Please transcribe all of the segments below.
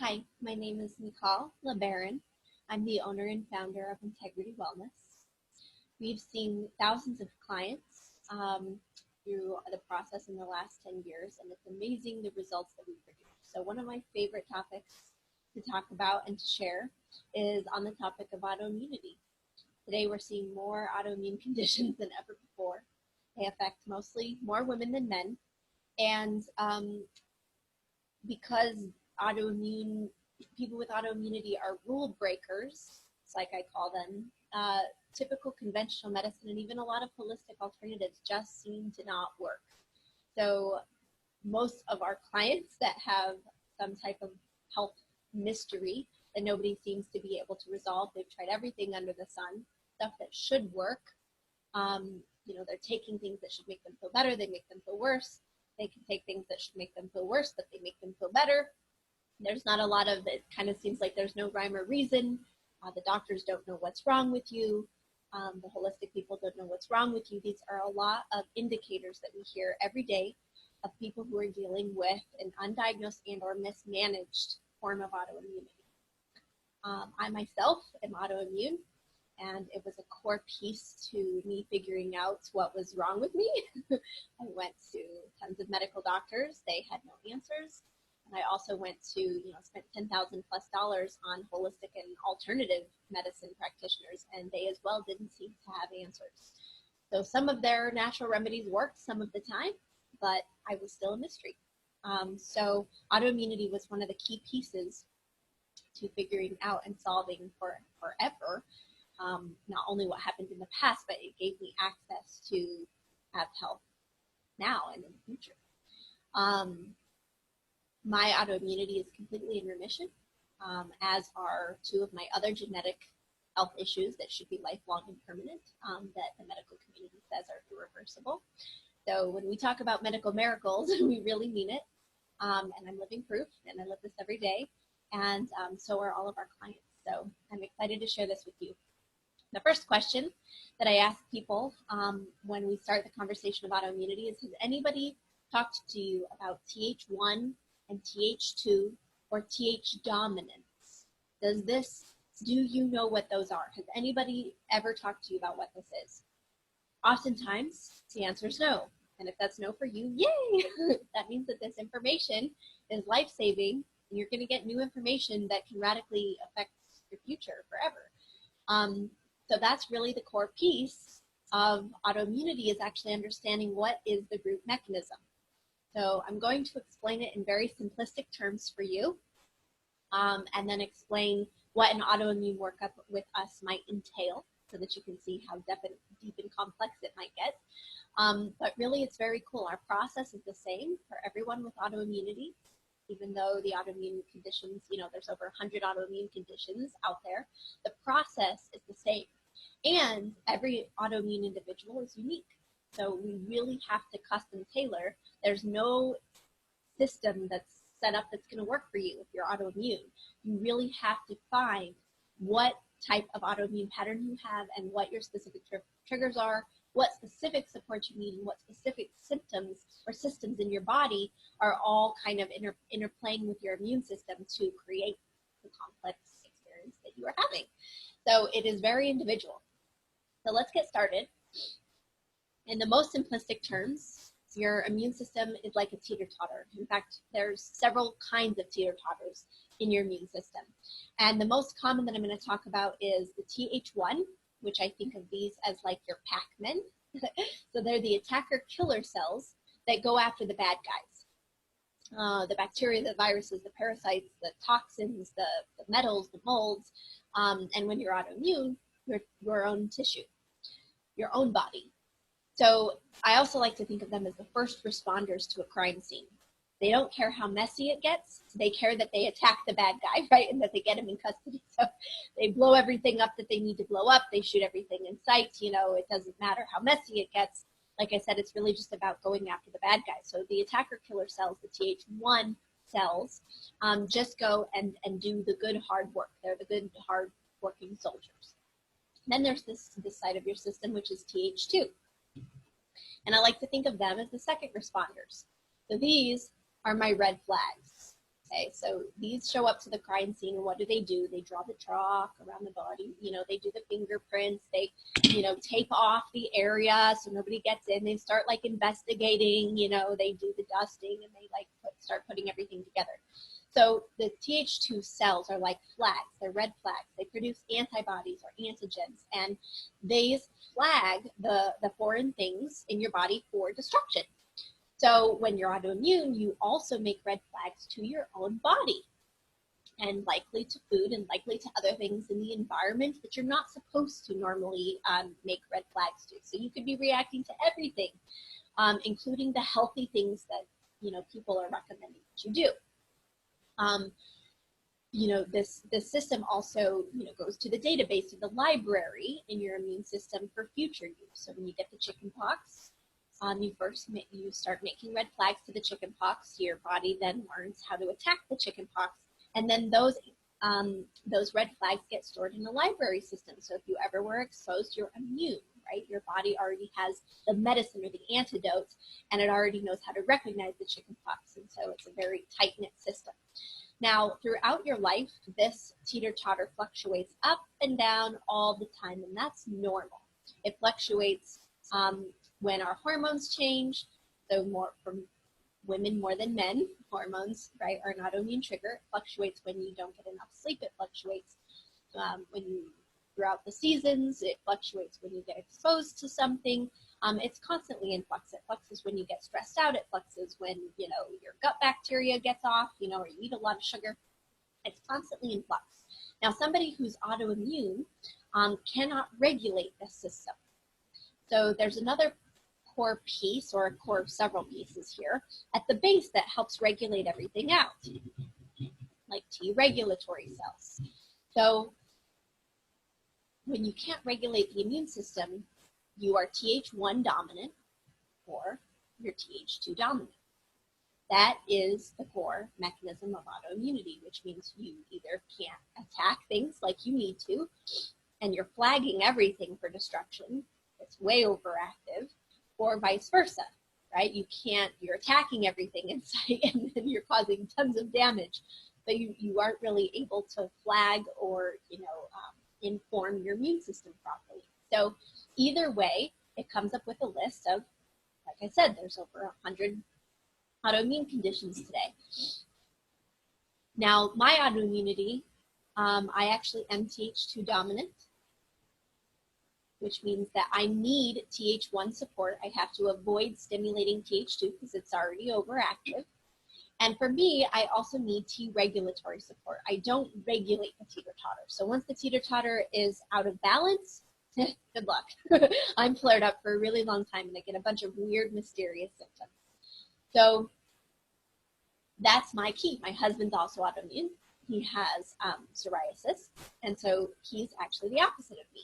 Hi, my name is Michal LeBaron. I'm the owner and founder of Integrity Wellness. We've seen thousands of clients through the process in the last 10 years, and it's amazing the results that we produce. So one of my favorite topics to talk about and to share is on the topic of autoimmunity. Today we're seeing more autoimmune conditions than ever before. They affect mostly more women than men, and because people with autoimmunity are rule breakers, it's like I call them, typical conventional medicine and even a lot of holistic alternatives just seem to not work. So most of our clients that have some type of health mystery that nobody seems to be able to resolve, they've tried everything under the sun, stuff that should work. They're taking things that should make them feel better, they make them feel worse. They can take things that should make them feel worse, but they make them feel better. There's not a lot of, it kind of seems like there's no rhyme or reason. The doctors don't know what's wrong with you. The holistic people don't know what's wrong with you. These are a lot of indicators that we hear every day of people who are dealing with an undiagnosed and or mismanaged form of autoimmunity. I myself am autoimmune, and it was a core piece to me figuring out what was wrong with me. I went to tons of medical doctors. They had no answers. And I also went to, spent $10,000+ on holistic and alternative medicine practitioners, and they as well didn't seem to have answers. So some of their natural remedies worked some of the time, but I was still a mystery. So autoimmunity was one of the key pieces to figuring out and solving forever not only what happened in the past, but it gave me access to have health now and in the future. My autoimmunity is completely in remission, as are two of my other genetic health issues that should be lifelong and permanent, that the medical community says are irreversible. So when we talk about medical miracles, we really mean it. And I'm living proof, and I live this every day. And so are all of our clients. So I'm excited to share this with you. The first question that I ask people when we start the conversation about autoimmunity is, has anybody talked to you about Th1 and Th2 or Th dominance? Do you know what those are? Has anybody ever talked to you about what this is? Oftentimes, the answer is no. And if that's no for you, yay! That means that this information is life-saving, and you're going to get new information that can radically affect your future forever. So that's really the core piece of autoimmunity, is actually understanding what is the root mechanism. So I'm going to explain it in very simplistic terms for you, and then explain what an autoimmune workup with us might entail, so that you can see how deep and complex it might get. But really, it's very cool. Our process is the same for everyone with autoimmunity, even though the autoimmune conditions, there's over 100 autoimmune conditions out there. The process is the same. And every autoimmune individual is unique. So we really have to custom tailor. There's no system that's set up that's going to work for you if you're autoimmune. You really have to find what type of autoimmune pattern you have and what your specific triggers are, what specific support you need, and what specific symptoms or systems in your body are all kind of interplaying with your immune system to create the complex experience that you are having. So it is very individual. So let's get started. In the most simplistic terms, your immune system is like a teeter-totter. In fact, there's several kinds of teeter-totters in your immune system. And the most common that I'm going to talk about is the Th1, which I think of these as like your Pac-Men. So they're the attacker killer cells that go after the bad guys. The bacteria, the viruses, the parasites, the toxins, the metals, the molds. And when you're autoimmune, your own tissue, your own body. So I also like to think of them as the first responders to a crime scene. They don't care how messy it gets. They care that they attack the bad guy, right? And that they get him in custody. So they blow everything up that they need to blow up. They shoot everything in sight. It doesn't matter how messy it gets. Like I said, it's really just about going after the bad guy. So the attacker killer cells, the Th1 cells, just go and do the good hard work. They're the good hard working soldiers. Then there's this side of your system, which is Th2. And I like to think of them as the second responders. So these are my red flags. Okay, so these show up to the crime scene, and what do? They draw the chalk around the body. You know, they do the fingerprints. They, you know, tape off the area so nobody gets in. They start like investigating. You know, they do the dusting, and they like start putting everything together. So the Th2 cells are like flags. They're red flags. They produce antibodies or antigens, and they flag the foreign things in your body for destruction. So when you're autoimmune, you also make red flags to your own body, and likely to food and likely to other things in the environment that you're not supposed to normally make red flags to. So you could be reacting to everything, including the healthy things that, you know, people are recommending that you do. You know, this system also, you know, goes to the database or the library in your immune system for future use. So when you get the chicken pox, you start making red flags to the chicken pox. Your body then learns how to attack the chicken pox, and then those red flags get stored in the library system. So if you ever were exposed, you're immune, right? Your body already has the medicine or the antidote, and it already knows how to recognize the chicken pox, and so it's a very tight-knit system. Now, throughout your life, this teeter-totter fluctuates up and down all the time, and that's normal. It fluctuates when our hormones change, so more from women more than men. Hormones, right, are an autoimmune trigger. It fluctuates when you don't get enough sleep. It fluctuates throughout the seasons. It fluctuates when you get exposed to something. It's constantly in flux. It fluxes when you get stressed out. It fluxes when, you know, your gut bacteria gets off, you know, or you eat a lot of sugar. It's constantly in flux. Now, somebody who's autoimmune cannot regulate this system. So there's another core piece, or a core of several pieces here at the base that helps regulate everything out, like T regulatory cells. So when you can't regulate the immune system, you are Th1 dominant or you're Th2 dominant. That is the core mechanism of autoimmunity, which means you either can't attack things like you need to, and you're flagging everything for destruction. It's way overactive, or vice versa, right? You're attacking everything in sight, and then you're causing tons of damage, but you aren't really able to flag or, you know, inform your immune system properly. So either way, it comes up with a list of, like I said, there's over 100 autoimmune conditions today. Now, my autoimmunity, I actually am Th2 dominant, which means that I need Th1 support. I have to avoid stimulating Th2 because it's already overactive. And for me, I also need T regulatory support. I don't regulate the teeter-totter. So once the teeter-totter is out of balance, good luck. I'm flared up for a really long time, and I get a bunch of weird, mysterious symptoms. So that's my key. My husband's also autoimmune. He has psoriasis, and so he's actually the opposite of me.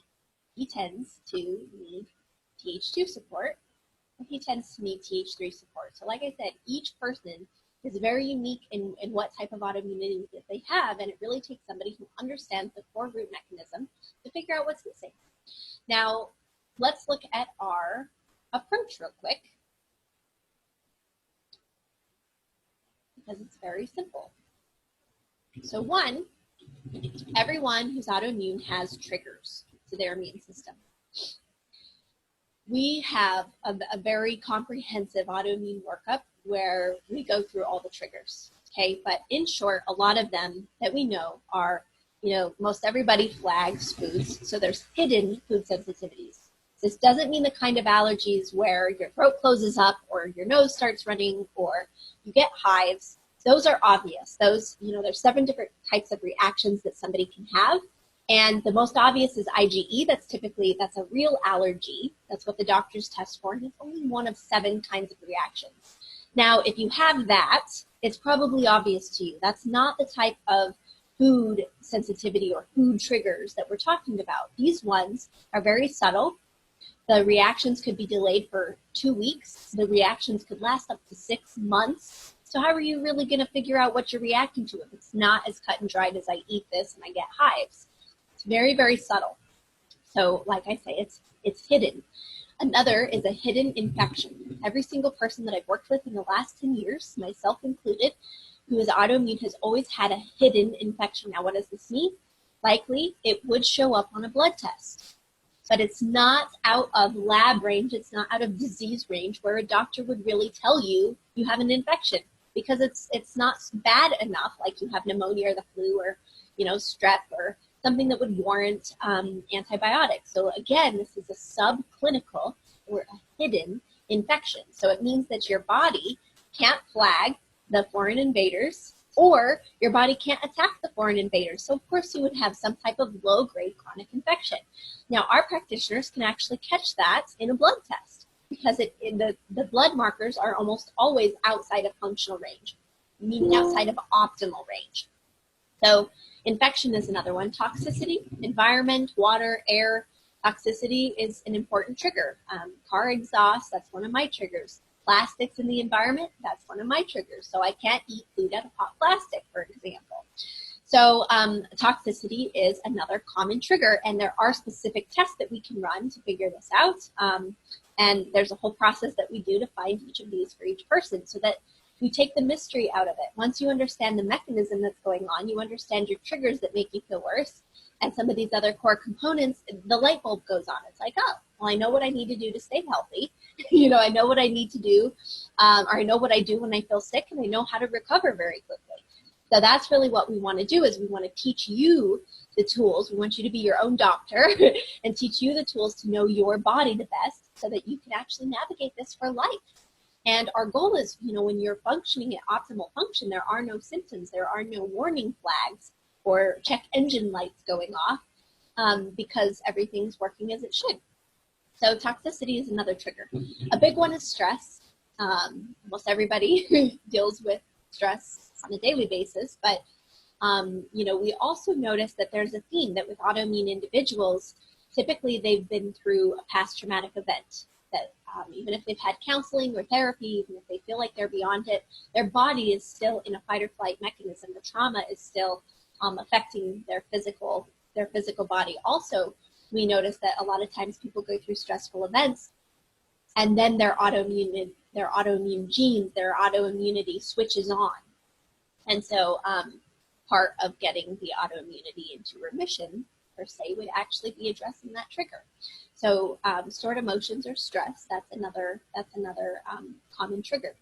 He tends to need Th2 support, and he tends to need Th3 support. So like I said, each person is very unique in what type of autoimmunity that they have, and it really takes somebody who understands the core root mechanism to figure out what's missing. Now, let's look at our approach real quick, because it's very simple. So one, everyone who's autoimmune has triggers to their immune system. We have a very comprehensive autoimmune workup where we go through all the triggers, okay? But in short, a lot of them that we know are, you know, most everybody flags foods, so there's hidden food sensitivities. This doesn't mean the kind of allergies where your throat closes up or your nose starts running or you get hives. Those are obvious. Those, you know, there's 7 different types of reactions that somebody can have. And the most obvious is IgE. That's a real allergy. That's what the doctors test for. And it's only one of 7 kinds of reactions. Now, if you have that, it's probably obvious to you. That's not the type of food sensitivity or food triggers that we're talking about. These ones are very subtle. The reactions could be delayed for 2 weeks. The reactions could last up to 6 months. So how are you really going to figure out what you're reacting to if it's not as cut and dried as I eat this and I get hives? It's very, very subtle. So like I say, it's hidden. Another is a hidden infection. Every single person that I've worked with in the last 10 years, myself included, who is autoimmune has always had a hidden infection. Now, what does this mean? Likely, it would show up on a blood test, but it's not out of lab range. It's not out of disease range where a doctor would really tell you you have an infection, because it's not bad enough, like you have pneumonia or the flu or, strep or something that would warrant antibiotics. So again, this is a subclinical or a hidden infection. So it means that your body can't flag the foreign invaders, or your body can't attack the foreign invaders. So of course you would have some type of low-grade chronic infection. Now our practitioners can actually catch that in a blood test, because the blood markers are almost always outside of functional range, meaning outside of optimal range. So infection is another one. Toxicity, environment, water, air. Toxicity is an important trigger. Car exhaust, that's one of my triggers. Plastics in the environment, that's one of my triggers. So I can't eat food out of hot plastic, for example. So toxicity is another common trigger, and there are specific tests that we can run to figure this out. And there's a whole process that we do to find each of these for each person, so that you take the mystery out of it. Once you understand the mechanism that's going on, you understand your triggers that make you feel worse, and some of these other core components, the light bulb goes on. It's like, oh, well, I know what I need to do to stay healthy. I know what I need to do, or I know what I do when I feel sick, and I know how to recover very quickly. So that's really what we want to do, is we want to teach you the tools. We want you to be your own doctor and teach you the tools to know your body the best, so that you can actually navigate this for life. And our goal is, when you're functioning at optimal function, there are no symptoms, there are no warning flags or check engine lights going off, because everything's working as it should. So toxicity is another trigger. A big one is stress. Almost everybody deals with stress on a daily basis, but we also notice that there's a theme that with autoimmune individuals, typically they've been through a past traumatic event. That even if they've had counseling or therapy, even if they feel like they're beyond it, their body is still in a fight or flight mechanism. The trauma is still affecting their physical body. Also, we notice that a lot of times people go through stressful events, and then their autoimmune genes, their autoimmunity switches on. And so part of getting the autoimmunity into remission, per se, would actually be addressing that trigger. So stored emotions or stress, that's another common trigger.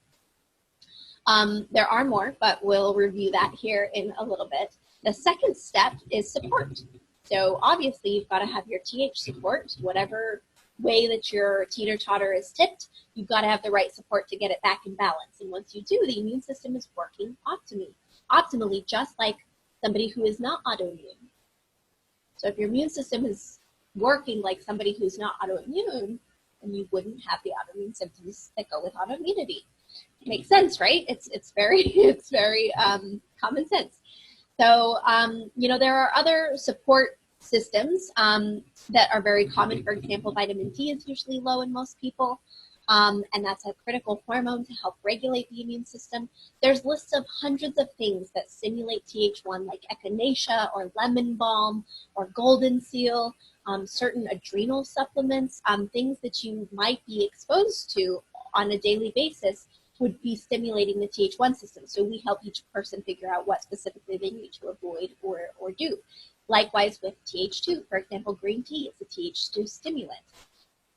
There are more, but we'll review that here in a little bit. The second step is support. So obviously you've got to have your TH support, whatever way that your teeter-totter is tipped, you've got to have the right support to get it back in balance. And once you do, the immune system is working optimally, just like somebody who is not autoimmune. So if your immune system is working like somebody who's not autoimmune, then you wouldn't have the autoimmune symptoms that go with autoimmunity. It makes sense, right? It's very common sense. So there are other support systems that are very common. For example, vitamin D is usually low in most people, and that's a critical hormone to help regulate the immune system. There's lists of hundreds of things that stimulate Th1, like echinacea or lemon balm or golden seal, certain adrenal supplements, things that you might be exposed to on a daily basis would be stimulating the Th1 system. So we help each person figure out what specifically they need to avoid or do. Likewise with Th2, for example, green tea is a Th2 stimulant.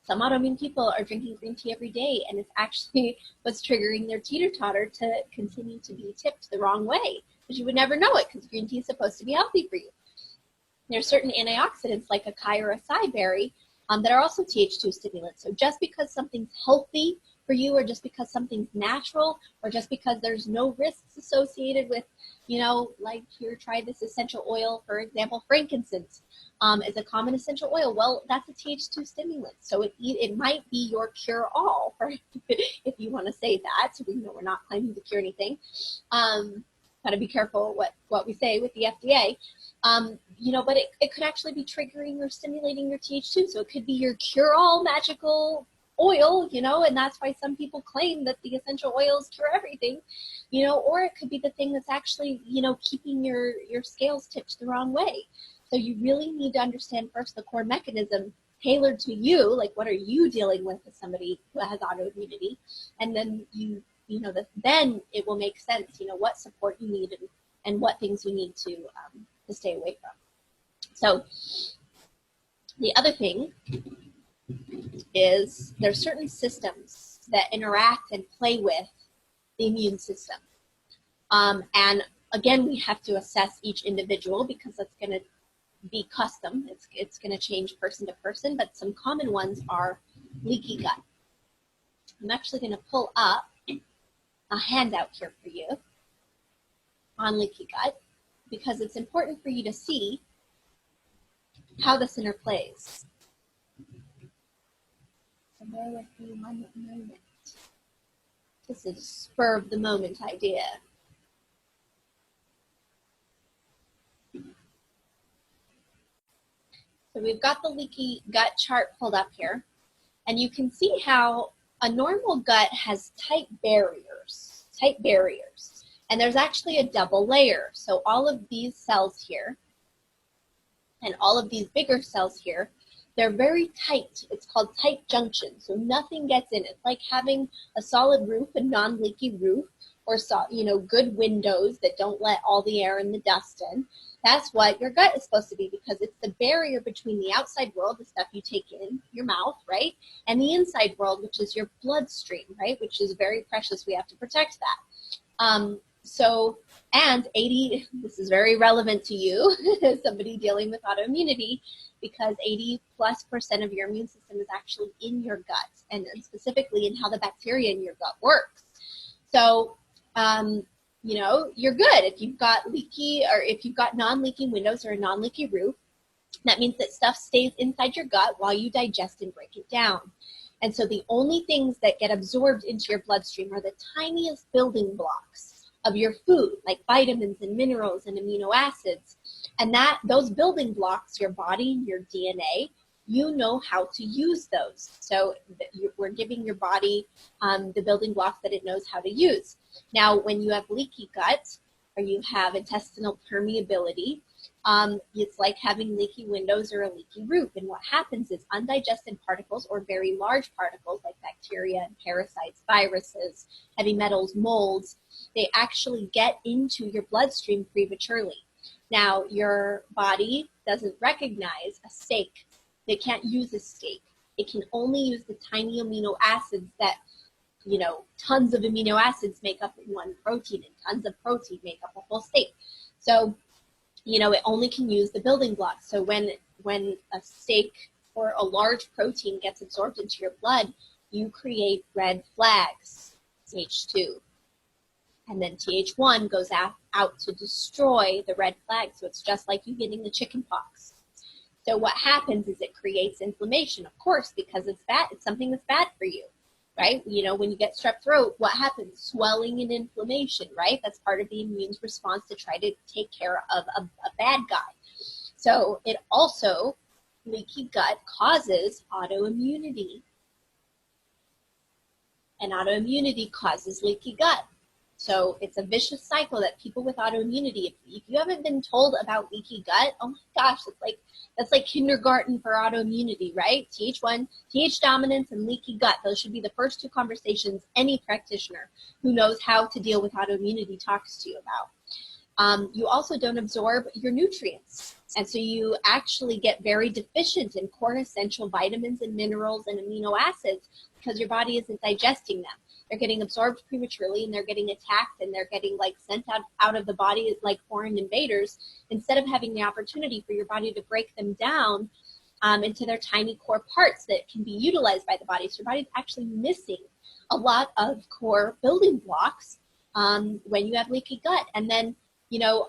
Some autoimmune people are drinking green tea every day, and it's actually what's triggering their teeter-totter to continue to be tipped the wrong way, because you would never know it, because green tea is supposed to be healthy for you. There's certain antioxidants like acai or acai berry that are also Th2 stimulants. So just because something's healthy for you, or just because something's natural, or just because there's no risks associated with, like here, try this essential oil, for example, frankincense is a common essential oil. Well, that's a Th2 stimulant. So it might be your cure-all, if you want to say that. So we're not claiming to cure anything. Got to be careful what we say with the FDA. But it could actually be triggering or stimulating your Th2. So it could be your cure-all magical oil, and that's why some people claim that the essential oils cure everything, or it could be the thing that's actually, keeping your scales tipped the wrong way. So you really need to understand first the core mechanism tailored to you, like what are you dealing with as somebody who has autoimmunity, and then you then it will make sense, what support you need and what things you need to stay away from. So the other thing is there's certain systems that interact and play with the immune system. And again, we have to assess each individual because that's going to be custom. It's going to change person to person, but some common ones are leaky gut. I'm actually going to pull up a handout here for you on leaky gut because it's important for you to see how this interplays. So bear with me 1 moment. This is a spur of the moment idea. So we've got the leaky gut chart pulled up here, and you can see how a normal gut has tight barriers, and there's actually a double layer. So all of these cells here and all of these bigger cells here, they're very tight. It's called tight junction, so nothing gets in. It's like having a solid roof, a non-leaky roof, or good windows that don't let all the air and the dust in. That's what your gut is supposed to be, because it's the barrier between the outside world, the stuff you take in your mouth, right, and the inside world, which is your bloodstream, right, which is very precious. We have to protect that. And 80, this is very relevant to you as somebody dealing with autoimmunity, because 80+% of your immune system is actually in your gut, and specifically in how the bacteria in your gut works. So, you're good if you've got leaky, or if you've got non-leaking windows or a non-leaky roof. That means that stuff stays inside your gut while you digest and break it down. And so the only things that get absorbed into your bloodstream are the tiniest building blocks of your food, like vitamins and minerals and amino acids. And those building blocks, your body, your DNA, you know how to use those. So we're giving your body the building blocks that it knows how to use. Now, when you have leaky gut or you have intestinal permeability, it's like having leaky windows or a leaky roof. And what happens is undigested particles, or very large particles like bacteria and parasites, viruses, heavy metals, molds, they actually get into your bloodstream prematurely. Now, your body doesn't recognize a steak. They can't use a steak. It can only use the tiny amino acids that, tons of amino acids make up one protein, and tons of protein make up a whole steak. So, it only can use the building blocks. So when a steak or a large protein gets absorbed into your blood, you create red flags, Th2. And then Th1 goes out to destroy the red flag. So it's just like you getting the chicken pox. So what happens is it creates inflammation, of course, because it's bad. It's something that's bad for you, right? When you get strep throat, what happens? Swelling and inflammation, right? That's part of the immune's response to try to take care of a bad guy. So it also, leaky gut causes autoimmunity. And autoimmunity causes leaky gut. So it's a vicious cycle that people with autoimmunity, if you haven't been told about leaky gut, oh my gosh, that's like kindergarten for autoimmunity, right? Th1, Th dominance, and leaky gut. Those should be the first two conversations any practitioner who knows how to deal with autoimmunity talks to you about. You also don't absorb your nutrients. And so you actually get very deficient in core essential vitamins and minerals and amino acids because your body isn't digesting them. They're getting absorbed prematurely, and they're getting attacked, and they're getting sent out of the body like foreign invaders, instead of having the opportunity for your body to break them down into their tiny core parts that can be utilized by the body. So your body's actually missing a lot of core building blocks when you have leaky gut. And then,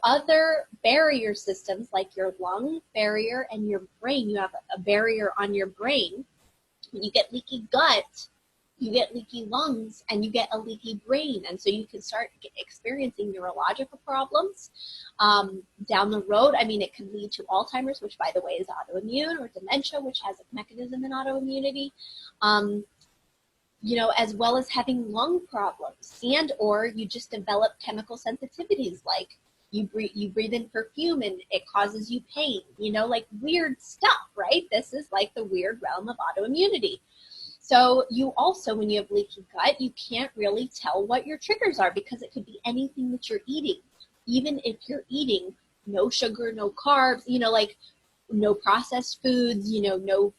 other barrier systems like your lung barrier and your brain, you have a barrier on your brain. When you get leaky gut, you get leaky lungs, and you get a leaky brain. And so you can start experiencing neurological problems down the road. I mean, it can lead to Alzheimer's, which, by the way, is autoimmune, or dementia, which has a mechanism in autoimmunity, as well as having lung problems, and or you just develop chemical sensitivities, like you breathe in perfume and it causes you pain, like weird stuff, right? This is like the weird realm of autoimmunity. So you also, when you have leaky gut, you can't really tell what your triggers are because it could be anything that you're eating. Even if you're eating no sugar, no carbs, you know, like no processed foods, you know, no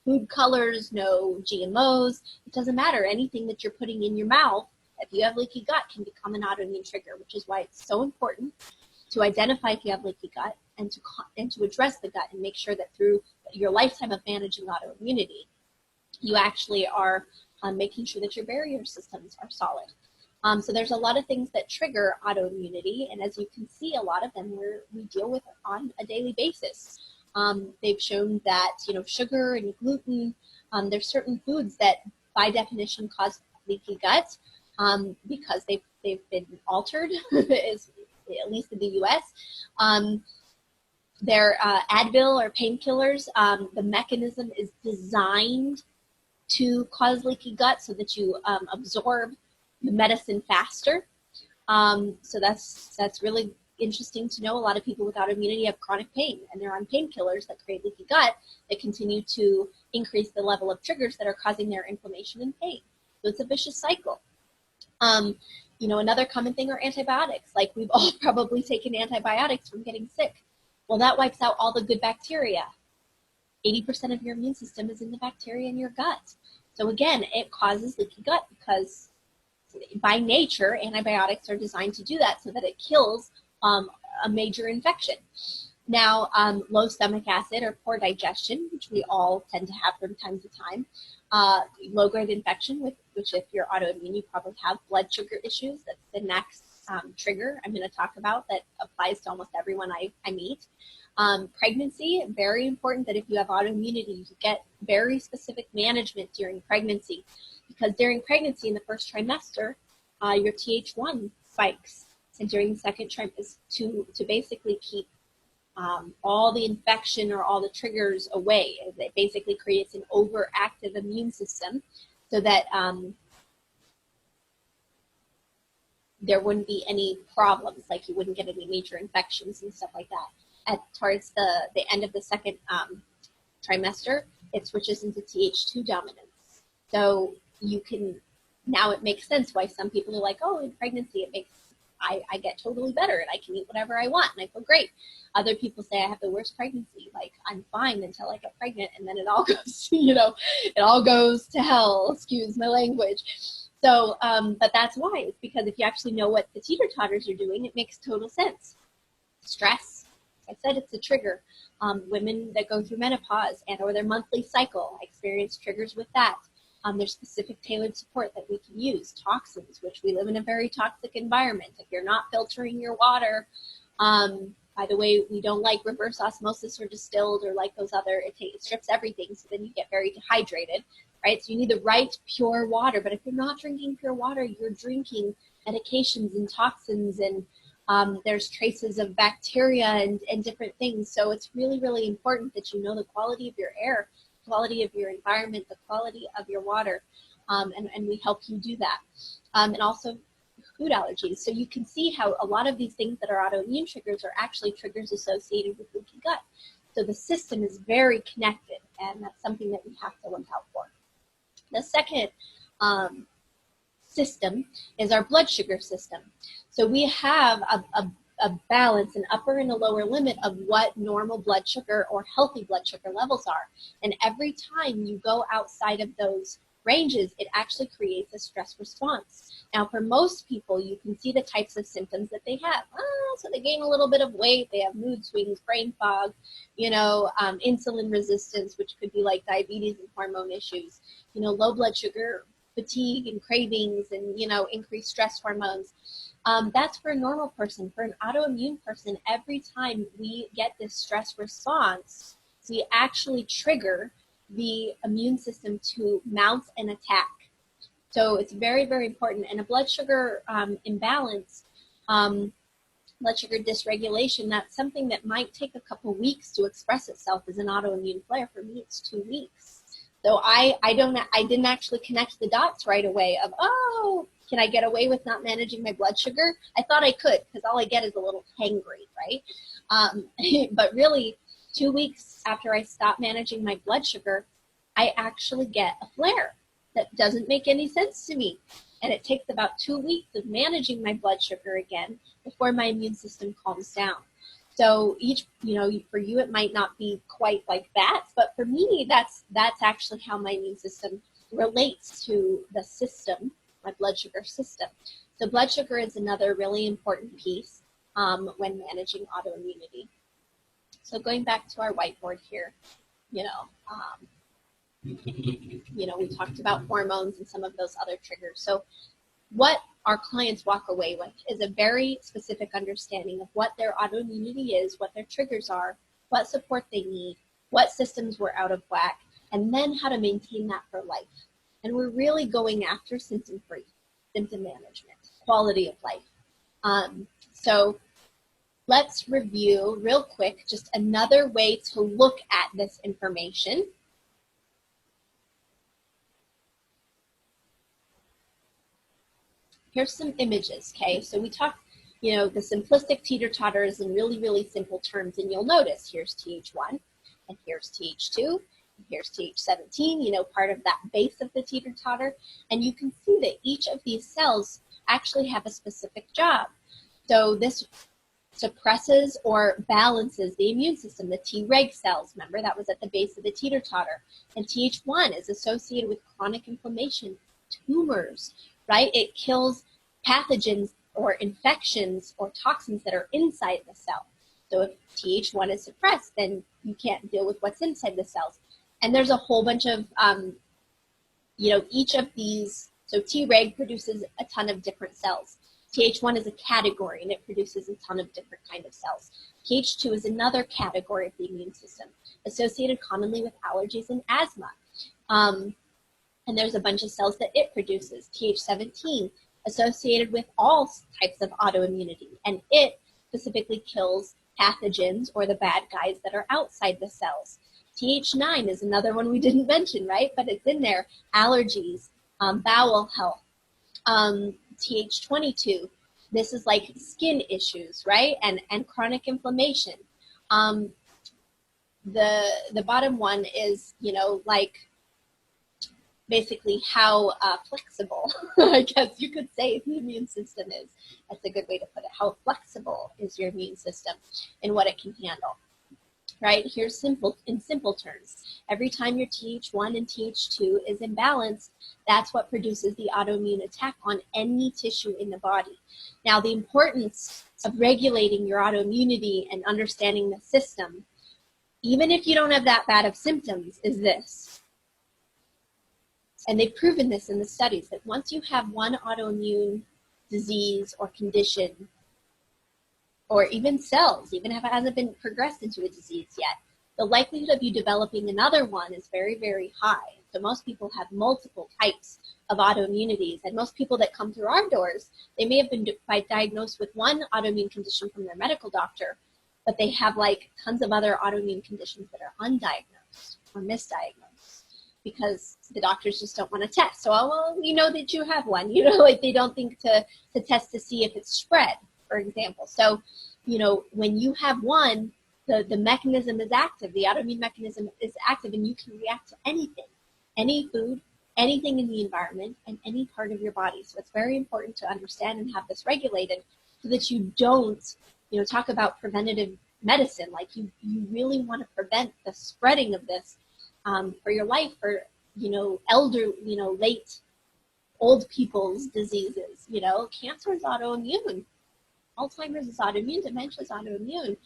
food colors, no GMOs, it doesn't matter. Anything that you're putting in your mouth, if you have leaky gut, can become an autoimmune trigger, which is why it's so important to identify if you have leaky gut and to address the gut and make sure that through your lifetime of managing autoimmunity, you actually are making sure that your barrier systems are solid. So there's a lot of things that trigger autoimmunity, and as you can see, a lot of them we deal with on a daily basis. They've shown that, you know, sugar and gluten, there's certain foods that by definition cause leaky gut because they've been altered, at least in the US. They're Advil or painkillers. The mechanism is designed to cause leaky gut so that you absorb the medicine faster. So that's really interesting to know. A lot of people with autoimmunity have chronic pain, and they're on painkillers that create leaky gut that continue to increase the level of triggers that are causing their inflammation and pain. So it's a vicious cycle. You know, another common thing are antibiotics. Like, we've all probably taken antibiotics from getting sick. Well, that wipes out all the good bacteria. 80% of your immune system is in the bacteria in your gut. So again, it causes leaky gut because by nature, antibiotics are designed to do that so that it kills a major infection. Now, low stomach acid or poor digestion, which we all tend to have from time to time. Low-grade infection, which if you're autoimmune, you probably have blood sugar issues. That's the next trigger I'm going to talk about that applies to almost everyone I meet. Pregnancy, very important that if you have autoimmunity, you get very specific management during pregnancy, because during pregnancy in the first trimester, your Th1 spikes, and during the second trimester to basically keep all the infection or all the triggers away. It basically creates an overactive immune system so that there wouldn't be any problems, like you wouldn't get any major infections and stuff like that. Towards the end of the second trimester, it switches into Th2 dominance. So now it makes sense why some people are like, oh, in pregnancy, I get totally better and I can eat whatever I want and I feel great. Other people say I have the worst pregnancy, like I'm fine until I get pregnant, and then it all goes, it all goes to hell, excuse my language. So, but that's why. It's because if you actually know what the teeter-totters are doing, it makes total sense. Stress, like I said, it's a trigger. Women that go through menopause or their monthly cycle experience triggers with that. There's specific tailored support that we can use. Toxins, which we live in a very toxic environment. If you're not filtering your water, by the way, we don't like reverse osmosis or distilled or like those other, it strips everything, so then you get very dehydrated, right? So you need the right pure water, but if you're not drinking pure water, you're drinking medications and toxins, and there's traces of bacteria and different things. So it's really, really important that you know the quality of your air, quality of your environment, the quality of your water, and we help you do that. And also food allergies. So you can see how a lot of these things that are autoimmune triggers are actually triggers associated with leaky gut. So the system is very connected, and that's something that we have to look out for. The second system is our blood sugar system. So we have a balance, an upper and a lower limit of what normal blood sugar or healthy blood sugar levels are. And every time you go outside of those ranges, it actually creates a stress response. Now, for most people, you can see the types of symptoms that they have. So they gain a little bit of weight, they have mood swings, brain fog, insulin resistance, which could be like diabetes and hormone issues, low blood sugar, fatigue and cravings, and, increased stress hormones. That's for a normal person. For an autoimmune person, every time we get this stress response, we actually trigger the immune system to mount an attack. So it's very, very important. And a blood sugar imbalance, blood sugar dysregulation, that's something that might take a couple weeks to express itself as an autoimmune flare. For me, it's 2 weeks. So I didn't actually connect the dots right away of, oh, can I get away with not managing my blood sugar? I thought I could, because all I get is a little hangry, right? But really, 2 weeks after I stopped managing my blood sugar, I actually get a flare. That doesn't make any sense to me. And it takes about 2 weeks of managing my blood sugar again before my immune system calms down. So each, for you it might not be quite like that, but for me that's actually how my immune system relates to the system, my blood sugar system. So blood sugar is another really important piece when managing autoimmunity. So going back to our whiteboard here, we talked about hormones and some of those other triggers. So what our clients walk away with is a very specific understanding of what their autoimmunity is, what their triggers are, what support they need, what systems were out of whack, and then how to maintain that for life. And we're really going after symptom-free, symptom management, quality of life. So let's review real quick just another way to look at this information. Here's some images, okay? So we talked, the simplistic teeter-totters in really, really simple terms, and you'll notice here's TH1, and here's TH2, and here's TH17, part of that base of the teeter-totter, and you can see that each of these cells actually have a specific job. So this suppresses or balances the immune system, the Treg cells, remember that was at the base of the teeter-totter, and TH1 is associated with chronic inflammation, tumors, right? It kills pathogens or infections or toxins that are inside the cell. So if TH1 is suppressed, then you can't deal with what's inside the cells. And there's a whole bunch of, each of these, so Treg produces a ton of different cells. TH1 is a category and it produces a ton of different kind of cells. TH2 is another category of the immune system, associated commonly with allergies and asthma. And there's a bunch of cells that it produces. TH17, associated with all types of autoimmunity. And it specifically kills pathogens or the bad guys that are outside the cells. TH9 is another one we didn't mention, right? But it's in there. Allergies, bowel health. TH22, this is like skin issues, right? And chronic inflammation. The bottom one is, basically how flexible, I guess you could say, the immune system is. That's a good way to put it. How flexible is your immune system and what it can handle, right? Here's in simple terms. Every time your TH1 and TH2 is imbalanced, that's what produces the autoimmune attack on any tissue in the body. Now, the importance of regulating your autoimmunity and understanding the system, even if you don't have that bad of symptoms, is this. And they've proven this in the studies, that once you have one autoimmune disease or condition, or even cells, even if it hasn't been progressed into a disease yet, the likelihood of you developing another one is very, very high. So most people have multiple types of autoimmunities, and most people that come through our doors, they may have been diagnosed with one autoimmune condition from their medical doctor, but they have like tons of other autoimmune conditions that are undiagnosed or misdiagnosed, because the doctors just don't want to test. So, well, we know that you have one, they don't think to test to see if it's spread, for example. So, when you have one, the mechanism is active, the autoimmune mechanism is active, and you can react to anything, any food, anything in the environment, and any part of your body. So it's very important to understand and have this regulated so that you don't, talk about preventative medicine. Like you really want to prevent the spreading of this for your life, for, late old people's diseases. Cancer is autoimmune. Alzheimer's is autoimmune. Dementia is autoimmune.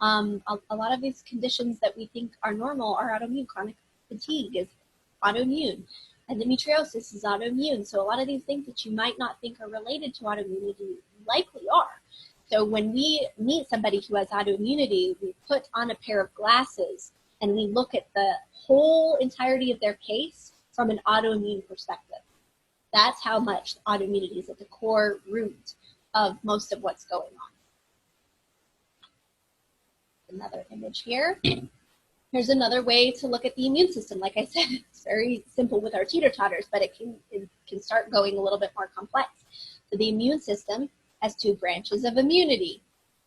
A lot of these conditions that we think are normal are autoimmune. Chronic fatigue is autoimmune. Endometriosis is autoimmune. So a lot of these things that you might not think are related to autoimmunity likely are. So when we meet somebody who has autoimmunity, we put on a pair of glasses and we look at the whole entirety of their case from an autoimmune perspective. That's how much autoimmunity is at the core root of most of what's going on. Another image here. Here's another way to look at the immune system. Like I said, it's very simple with our teeter-totters, but it can start going a little bit more complex. So the immune system has two branches of immunity,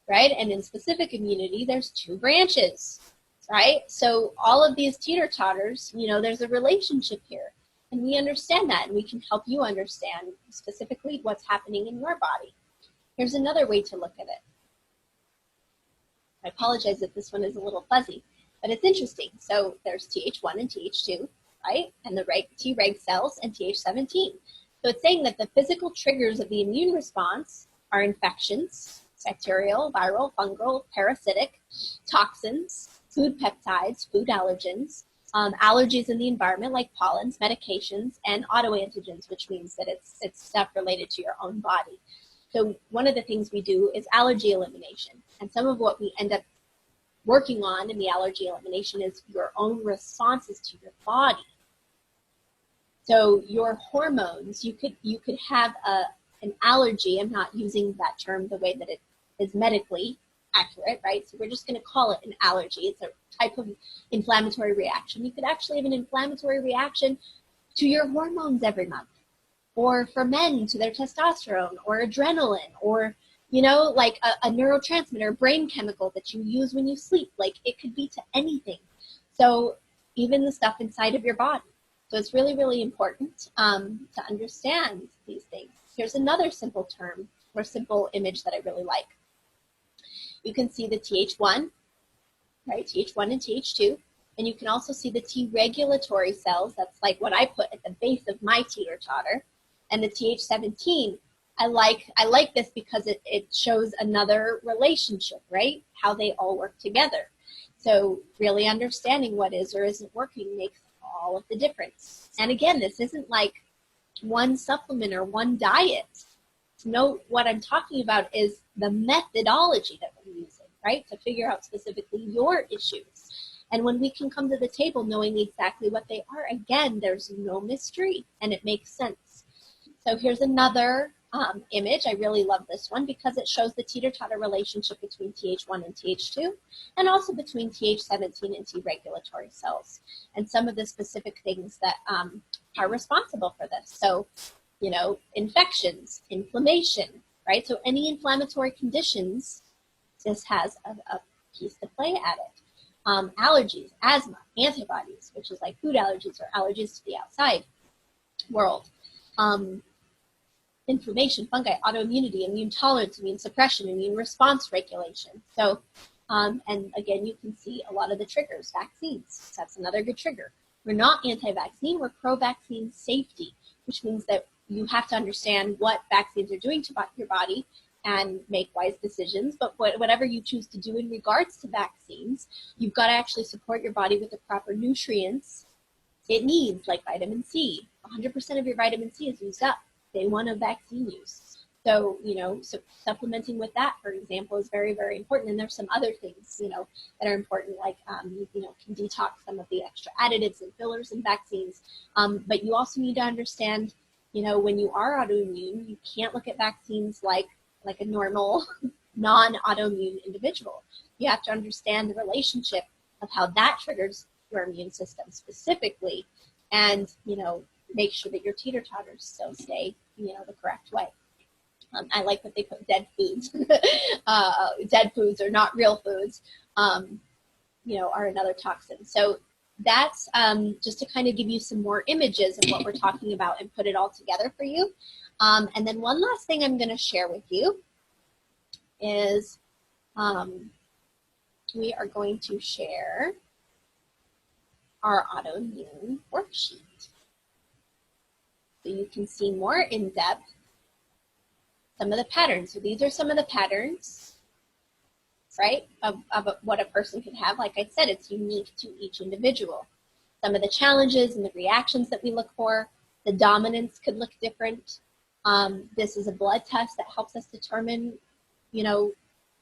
right? And in specific immunity, there's two branches, right? So all of these teeter-totters, there's a relationship here. And we understand that, and we can help you understand specifically what's happening in your body. Here's another way to look at it. I apologize if this one is a little fuzzy, but it's interesting. So there's Th1 and Th2, right? And the Treg cells and Th17. So it's saying that the physical triggers of the immune response are infections, bacterial, viral, fungal, parasitic, toxins, food peptides, food allergens, allergies in the environment like pollens, medications, and autoantigens, which means that it's stuff related to your own body. So one of the things we do is allergy elimination. And some of what we end up working on in the allergy elimination is your own responses to your body. So your hormones, you could have an allergy. I'm not using that term the way that it is medically accurate, right? So we're just going to call it an allergy. It's a type of inflammatory reaction. You could actually have an inflammatory reaction to your hormones every month, or for men to their testosterone or adrenaline, or, you know, like a neurotransmitter, brain chemical that you use when you sleep. Like, it could be to anything. So even the stuff inside of your body. So it's really, really important to understand these things. Here's another simple term or simple image that I really like. You can see the Th1, right? Th1 and Th2. And you can also see the T regulatory cells. That's like what I put at the base of my teeter-totter. And the Th17, I like this because it shows another relationship, right? How they all work together. So really understanding what is or isn't working makes all of the difference. And again, this isn't like one supplement or one diet. Note what I'm talking about is the methodology that we're using, right? To figure out specifically your issues. And when we can come to the table knowing exactly what they are, again, there's no mystery and it makes sense. So here's another image. I really love this one because it shows the teeter-totter relationship between Th1 and Th2, and also between Th17 and T regulatory cells, and some of the specific things that are responsible for this. So, you know, infections, inflammation, right? So any inflammatory conditions, this has a piece to play at it. Allergies, asthma, antibodies, which is like food allergies or allergies to the outside world. Inflammation, fungi, autoimmunity, immune tolerance, immune suppression, immune response regulation. So, and again, you can see a lot of the triggers. Vaccines, that's another good trigger. We're not anti-vaccine, we're pro-vaccine safety, which means that you have to understand what vaccines are doing to your body and make wise decisions. But whatever you choose to do in regards to vaccines, you've got to actually support your body with the proper nutrients it needs, like vitamin C. 100% of your vitamin C is used up day one of vaccine use. So, you know, so supplementing with that, for example, is very, very important. And there's some other things, you know, that are important, like, you know, can detox some of the extra additives and fillers in vaccines. But you also need to understand, you know, when you are autoimmune, you can't look at vaccines like a normal non-autoimmune individual. You have to understand the relationship of how that triggers your immune system specifically, and, you know, make sure that your teeter-totters still stay, you know, the correct way. I like that they put dead foods. Dead foods are not real foods, you know, are another toxin. So that's just to kind of give you some more images of what we're talking about and put it all together for you. And then one last thing I'm going to share with you is we are going to share our autoimmune worksheet. So you can see more in depth some of the patterns. So these are some of the patterns, right, of what a person could have. Like I said, it's unique to each individual. Some of the challenges and the reactions that we look for, the dominance could look different. This is a blood test that helps us determine, you know,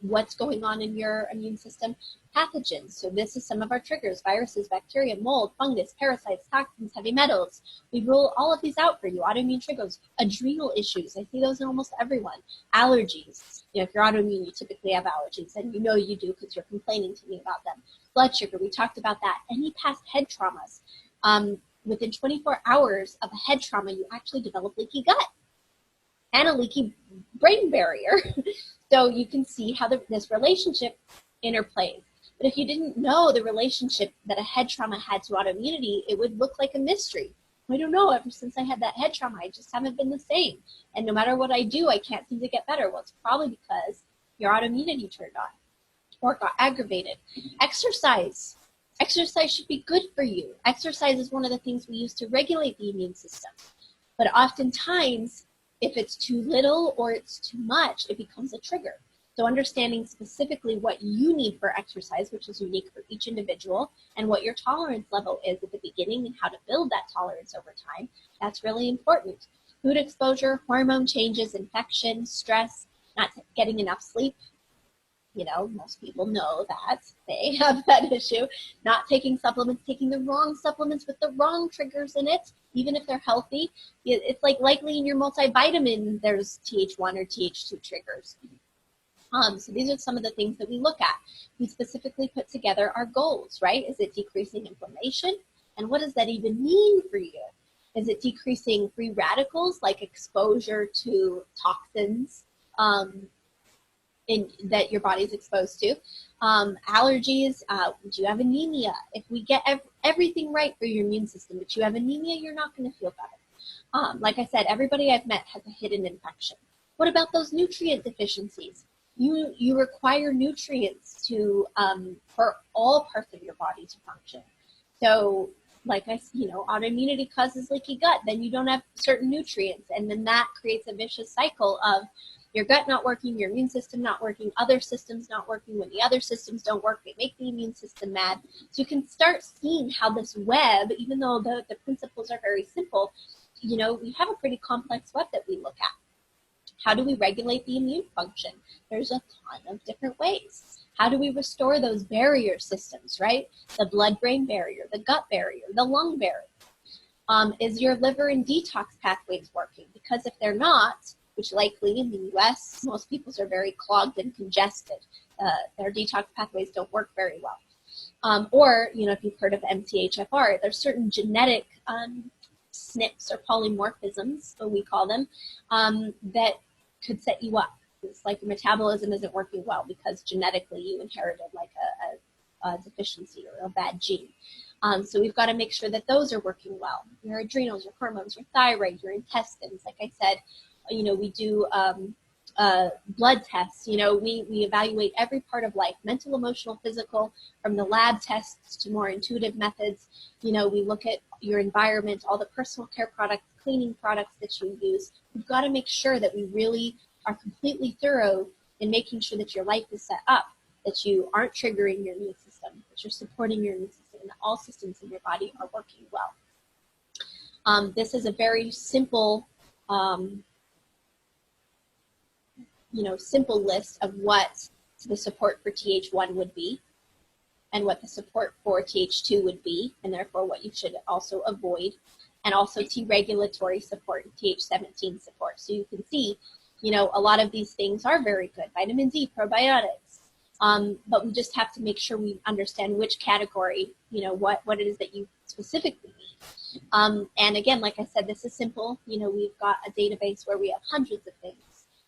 what's going on in your immune system. Pathogens, so this is some of our triggers: viruses, bacteria, mold, fungus, parasites, toxins, heavy metals. We rule all of these out for you. Autoimmune triggers, adrenal issues, I see those in almost everyone. Allergies, you know, if you're autoimmune, you typically have allergies, and you know you do because you're complaining to me about them. Blood sugar, we talked about that. Any past head traumas, within 24 hours of a head trauma, you actually develop leaky gut and a leaky brain barrier. So you can see how this relationship interplays. But if you didn't know the relationship that a head trauma had to autoimmunity, it would look like a mystery. I don't know, ever since I had that head trauma, I just haven't been the same. And no matter what I do, I can't seem to get better. Well, it's probably because your autoimmunity turned on or got aggravated. Exercise. Exercise should be good for you. Exercise is one of the things we use to regulate the immune system. But oftentimes, if it's too little or it's too much, it becomes a trigger. So understanding specifically what you need for exercise, which is unique for each individual, and what your tolerance level is at the beginning and how to build that tolerance over time, that's really important. Food exposure, hormone changes, infection, stress, not getting enough sleep. You know, most people know that they have that issue. Not taking supplements, taking the wrong supplements with the wrong triggers in it, even if they're healthy. It's like likely in your multivitamin, there's TH1 or TH2 triggers. So these are some of the things that we look at. We specifically put together our goals, right? Is it decreasing inflammation? And what does that even mean for you? Is it decreasing free radicals, like exposure to toxins that your body's exposed to? Allergies, do you have anemia? If we get everything right for your immune system, but you have anemia, you're not going to feel better. Like I said, everybody I've met has a hidden infection. What about those nutrient deficiencies? You require nutrients to for all parts of your body to function. So, like autoimmunity causes leaky gut. Then you don't have certain nutrients, and then that creates a vicious cycle of your gut not working, your immune system not working, other systems not working. When the other systems don't work, they make the immune system mad. So you can start seeing how this web, even though the principles are very simple, we have a pretty complex web that we look at. How do we regulate the immune function? There's a ton of different ways. How do we restore those barrier systems, right? The blood-brain barrier, the gut barrier, the lung barrier. Is your liver and detox pathways working? Because if they're not, which likely in the US, most people's are very clogged and congested. Their detox pathways don't work very well. Or, if you've heard of MTHFR, there's certain genetic SNPs or polymorphisms, so we call them, that could set you up. It's like your metabolism isn't working well because genetically you inherited like a deficiency or a bad gene. So we've got to make sure that those are working well. Your adrenals, your hormones, your thyroid, your intestines. Like I said, we do blood tests. We evaluate every part of life, mental, emotional, physical, from the lab tests to more intuitive methods. We look at your environment, all the personal care products, cleaning products that you use. We've got to make sure that we really are completely thorough in making sure that your life is set up, that you aren't triggering your immune system, that you're supporting your immune system, and that all systems in your body are working well. This is a very simple simple list of what the support for TH1 would be and what the support for TH2 would be, and therefore what you should also avoid, and also T-regulatory support and TH17 support. So you can see, a lot of these things are very good. Vitamin D, probiotics, but we just have to make sure we understand which category, what it is that you specifically need. And again, like I said, this is simple. We've got a database where we have hundreds of things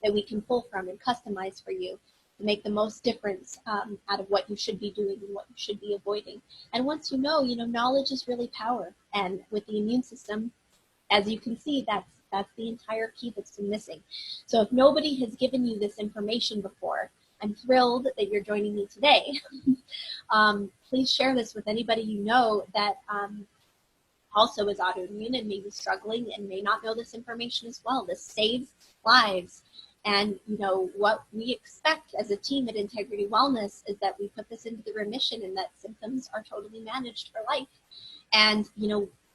that we can pull from and customize for you to make the most difference out of what you should be doing and what you should be avoiding. And once knowledge is really power. And with the immune system, as you can see, that's the entire key that's been missing. So if nobody has given you this information before, I'm thrilled that you're joining me today. Please share this with anybody you know that also is autoimmune and may be struggling and may not know this information as well. This saves lives. And, what we expect as a team at Integrity Wellness is that we put this into the remission and that symptoms are totally managed for life. And,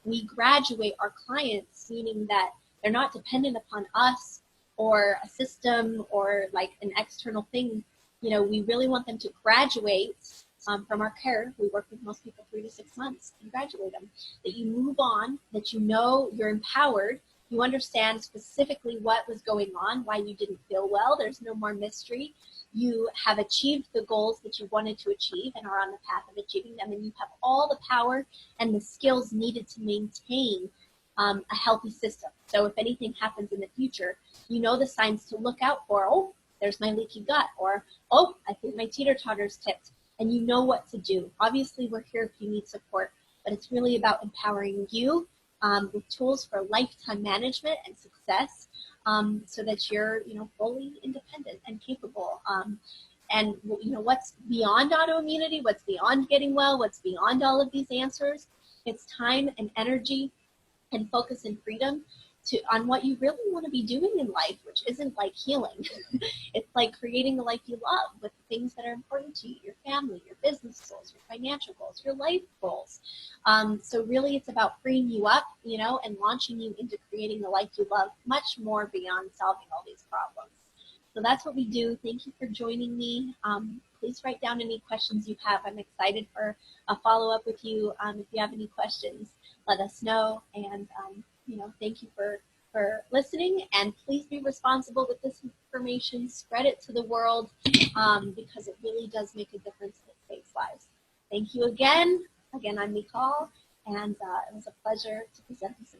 we graduate our clients, meaning that they're not dependent upon us or a system or like an external thing. We really want them to graduate from our care. We work with most people 3 to 6 months and graduate them. That you move on, that you're empowered. You understand specifically what was going on, why you didn't feel well. There's no more mystery. You have achieved the goals that you wanted to achieve and are on the path of achieving them. And you have all the power and the skills needed to maintain a healthy system. So if anything happens in the future, the signs to look out for. Oh, there's my leaky gut. Or, oh, I think my teeter-totter's tipped. And you know what to do. Obviously, we're here if you need support. But it's really about empowering you with tools for lifetime management and success, so that you're, fully independent and capable. And what's beyond autoimmunity, what's beyond getting well, what's beyond all of these answers, it's time and energy and focus and freedom on what you really want to be doing in life, which isn't like healing. It's like creating the life you love with the things that are important to you, your family, your business goals, your financial goals, your life goals. So really it's about freeing you up, and launching you into creating the life you love, much more beyond solving all these problems. So that's what we do. Thank you for joining me. Please write down any questions you have. I'm excited for a follow-up with you. If you have any questions, let us know. And, thank you for listening. And please be responsible with this information. Spread it to the world, because it really does make a difference and it saves lives. Thank you again. Again, I'm Michal, and it was a pleasure to present this